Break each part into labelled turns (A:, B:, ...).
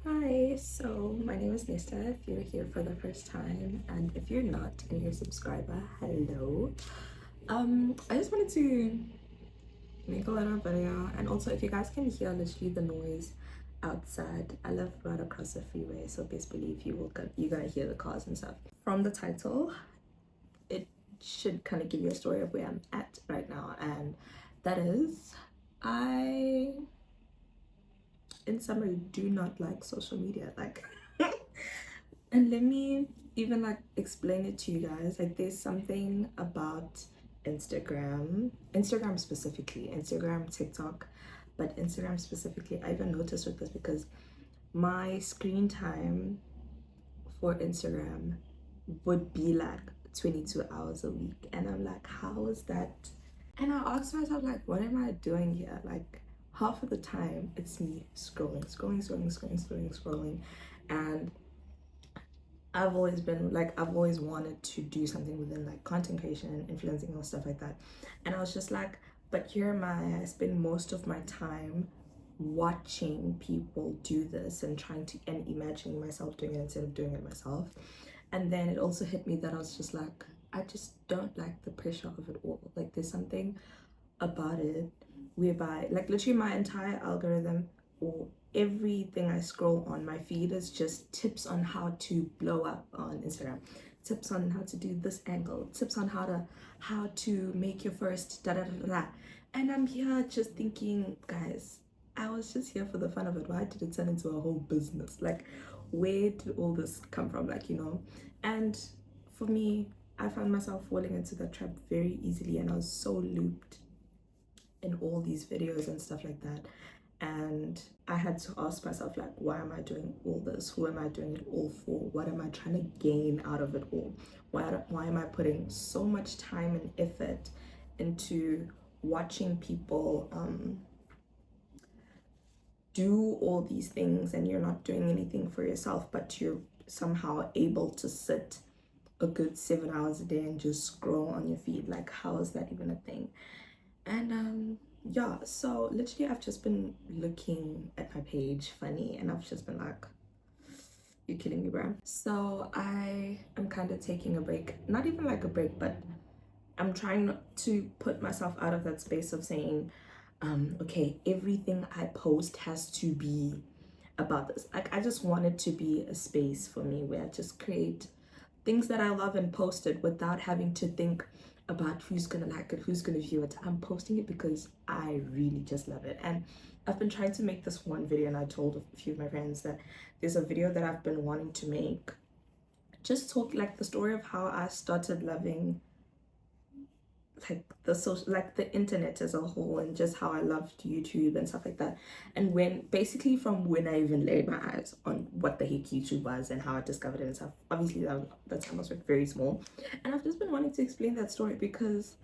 A: Hi, so my name is Nesta if you're here for the first time, and if you're not and you're a subscriber, hello. I just wanted to make a little video, and also if you guys can hear literally the noise outside, I live right across the freeway, so best believe you're gonna hear the cars and stuff. From the title, it should kind of give you a story of where I'm at right now, and that is I in summary do not like social media, like and let me even like explain it to you guys. Like there's something about Instagram specifically, Instagram, TikTok, but Instagram specifically, I even noticed with this because my screen time for Instagram would be like 22 hours a week, and I'm like, how is that? And I asked myself, like, what am I doing here? Like, half of the time it's me scrolling, and I've always wanted to do something within like content creation and influencing or stuff like that. And I was just like, but here am I spend most of my time watching people do this and trying to and imagining myself doing it instead of doing it myself. And then it also hit me that I was just like, I just don't like the pressure of it all. Like there's something about it whereby like literally my entire algorithm or everything I scroll on my feed is just tips on how to blow up on Instagram, tips on how to do this angle, tips on how to make your first da da da da. And I'm here just thinking, guys, I was just here for the fun of it. Why did it turn into a whole business? Like, where did all this come from? Like, you know? And for me, I found myself falling into that trap very easily, and I was so looped in all these videos and stuff like that. And I had to ask myself, like, why am I doing all this? Who am I doing it all for? What am I trying to gain out of it all? Why am I putting so much time and effort into watching people do all these things, and you're not doing anything for yourself, but you're somehow able to sit a good 7 hours a day and just scroll on your feed? Like, how is that even a thing? And yeah, so literally I've just been looking at my page funny, and I've just been like, you're killing me, bro. So I am kind of taking a break, not even like a break, but I'm trying not to put myself out of that space of saying, okay, everything I post has to be about this. Like I just want it to be a space for me where I just create things that I love and post it without having to think about who's gonna like it, who's gonna view it. I'm posting it because I really just love it. And I've been trying to make this one video, and I told a few of my friends that there's a video that I've been wanting to make. Just talk like the story of how I started loving like the social, like the internet as a whole, and just how I loved YouTube and stuff like that. And when basically from when I even laid my eyes on what the heck YouTube was and how I discovered it and stuff. Obviously that time was like very small, and I've just been wanting to explain that story because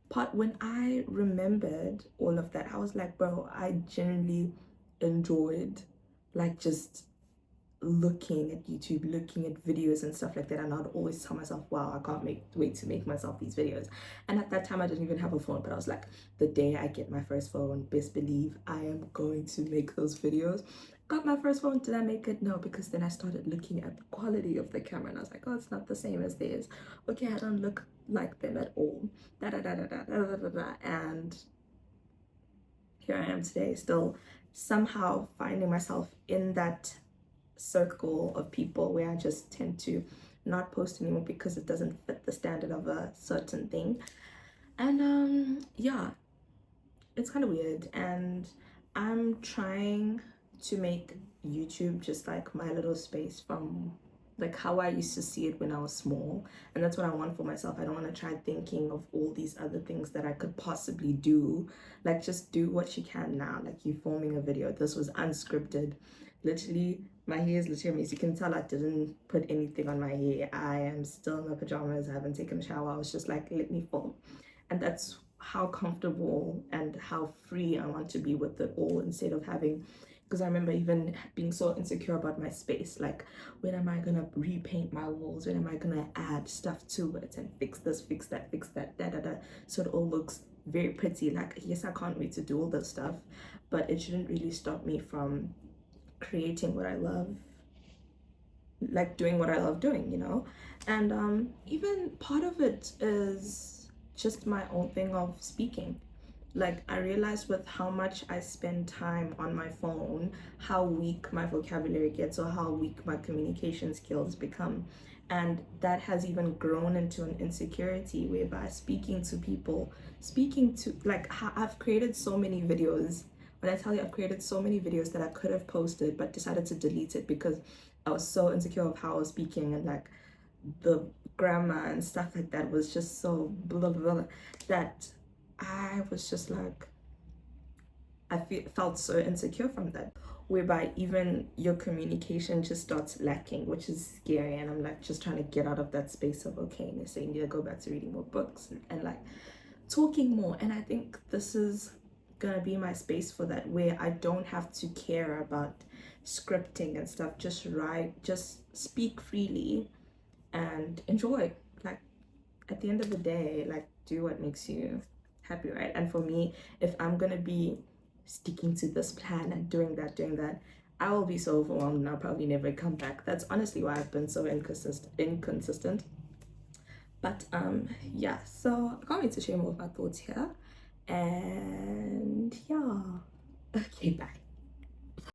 A: part when I remembered all of that, I was like, bro, I genuinely enjoyed like just looking at YouTube, looking at videos and stuff like that. And I'd always tell myself, wow, I can't wait to make myself these videos. And at that time, I didn't even have a phone, but I was like, the day I get my first phone, best believe I am going to make those videos. Got my first phone, did I make it? No, because then I started looking at the quality of the camera, and I was like, oh, it's not the same as theirs. Okay, I don't look like them at all. Da da da da da da da da da. And here I am today, still somehow finding myself in that circle of people where I just tend to not post anymore because it doesn't fit the standard of a certain thing. And yeah, it's kind of weird, and I'm trying to make YouTube just like my little space from like how I used to see it when I was small. And that's what I want for myself. I don't want to try thinking of all these other things that I could possibly do. Like just do what you can now. Like you filming a video, this was unscripted. Literally my hair is literally a mess. You can tell I didn't put anything on my hair. I am still in my pajamas. I haven't taken a shower. I was just like, let me film. And that's how comfortable and how free I want to be with it all, instead of having, because I remember even being so insecure about my space. Like, when am I gonna repaint my walls? When am I gonna add stuff to it and fix this, fix that, da da da, so it all looks very pretty? Like, yes, I can't wait to do all this stuff, but it shouldn't really stop me from creating what I love, like doing what I love doing, you know? And even part of it is just my own thing of speaking. Like, I realized with how much I spend time on my phone, how weak my vocabulary gets or how weak my communication skills become. And that has even grown into an insecurity whereby speaking to people, speaking to, like, I've created so many videos. When I tell you I've created so many videos that I could have posted but decided to delete it because I was so insecure of how I was speaking, and like the grammar and stuff like that was just so blah blah blah that I was just like, felt so insecure from that, whereby even your communication just starts lacking, which is scary. And I'm like just trying to get out of that space of, okay, and they're saying you need to go back to reading more books and like talking more. And I think this is gonna be my space for that, where I don't have to care about scripting and stuff. Just write, just speak freely and enjoy. Like, at the end of the day, like, do what makes you happy, right? And for me, if I'm gonna be sticking to this plan and doing that, I will be so overwhelmed and I'll probably never come back. That's honestly why I've been so inconsistent. But yeah, so I can't wait to share more of my thoughts here. And yeah, okay, bye.